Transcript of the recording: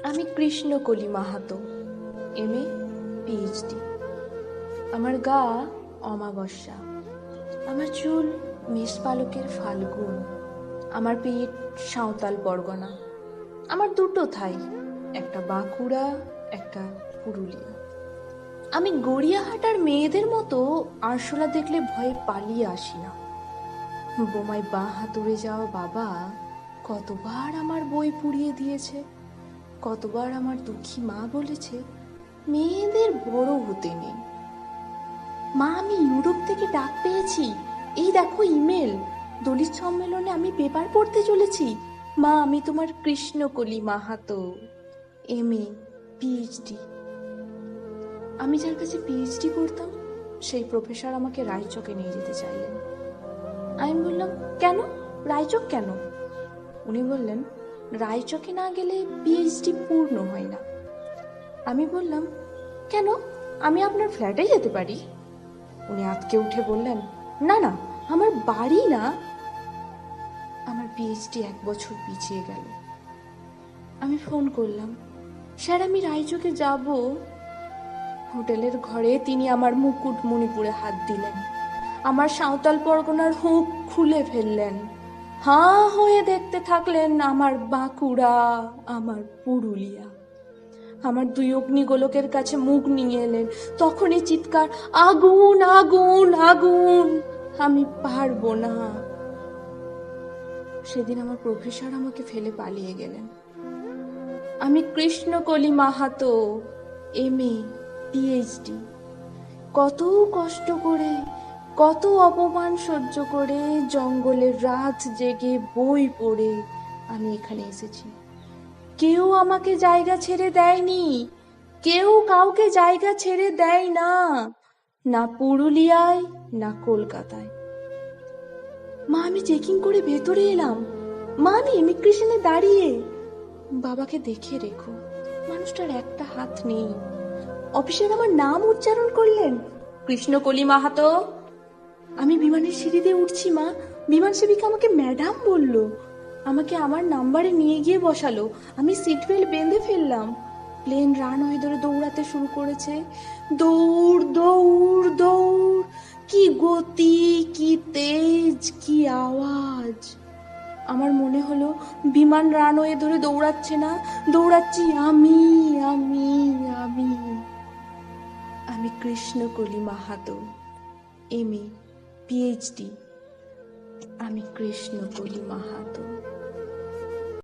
আমি Krishnakoli Mahato, MA PhD। আমার গা অমাবস্যা, আমার চুল মেষপালকের ফাল্গুন, আমার পেট সাঁওতাল পরগনা, আমার দুটো থাই, একটা বাঁকুড়া, একটা পুরুলিয়া। আমি গড়িয়াহাটার মেয়েদের মতো আরশোলা দেখলে ভয়ে পালিয়ে আসি না। বোমায় বাঁ হাতুড়ে যাওয়া বাবা কতবার আমার বই পুড়িয়ে দিয়েছে, কতবার আমার দুঃখী মা বলেছে মেয়েদের বড় হতে নেই। মা, আমি ইউরোপ থেকে ডাক পেয়েছি, এই দেখো ইমেল, দলিত সম্মেলনে আমি পেপার পড়তে চলেছি। মা, আমি তোমার কৃষ্ণকলি মাহাতো, MA PhD। আমি যার কাছে PhD করতাম সেই প্রফেসর আমাকে রায়চকে নিয়ে যেতে চাইলেন। আমি বললাম, কেন? রায়চক কেন? উনি বললেন, রায়চকে না গেলে PhD পূর্ণ হয় না। আমি বললাম, কেন? আমি আপনার ফ্ল্যাটে যেতে পারি। উনি আঁতকে উঠে বললেন, না না, আমার বাড়ি না। আমার PhD 1 বছর পিছিয়ে গেল। আমি ফোন করলাম, স্যার আমি রায়চকে যাব। হোটেলের ঘরে তিনি আমার মুকুট মণিপুরে হাত দিলেন, আমার সাঁওতাল পরগনার হুক খুলে ফেললেন, হাঁ হয়ে দেখতে থাকলেন আমার বাঁকুড়া, আমার পুরুলিয়া। আমার 2 অগ্নিগোলকের কাছে মুখ নিয়ে এলেন, তখনই চিৎকার, আগুন আগুন আগুন, আমি পারবো না। সেদিন আমার প্রফেসর আমাকে ফেলে পালিয়ে গেলেন। আমি কৃষ্ণকলি মাহাতো, MA PhD। কত কষ্ট করে, কত অপমান সহ্য করে, জঙ্গলের রাত জেগে বই পড়ে আমি এখানে এসেছি। কেউ আমাকে জায়গা ছেড়ে দেয়নি, কেউ কাউকে জায়গা ছেড়ে দেয় না, না পুরুলিয়ায় না কলকাতায়। মা, আমি চেকিং করে ভেতরে এলাম। মা, আমি ইমিগ্রেশনে দাঁড়িয়ে। বাবাকে দেখে রেখো, মানুষটার একটা হাত নেই। অফিসার আমার নাম উচ্চারণ করলেন, কৃষ্ণকলি মাহাতো। আমি বিমানের সিঁড়িতে উঠছি মা, বিমান সেবিকা আমাকে ম্যাডাম বলল, আমাকে আমার নাম্বারে নিয়ে গিয়ে বসালো। আমি সিট বেল্ট বেঁধে ফেললাম। প্লেন রানওয়ে ধরে দৌড়াতে শুরু করেছে। দৌড় দৌড় দৌড়, কি গতি, কি তেজ, কি আওয়াজ! আমার মনে হলো বিমান রানওয়ে ধরে দৌড়াচ্ছে না, দৌড়াচ্ছি আমি আমি আমি। আমি কৃষ্ণকলি মাহাতো, MA PhD। আমি কৃষ্ণকলি মাহাতো।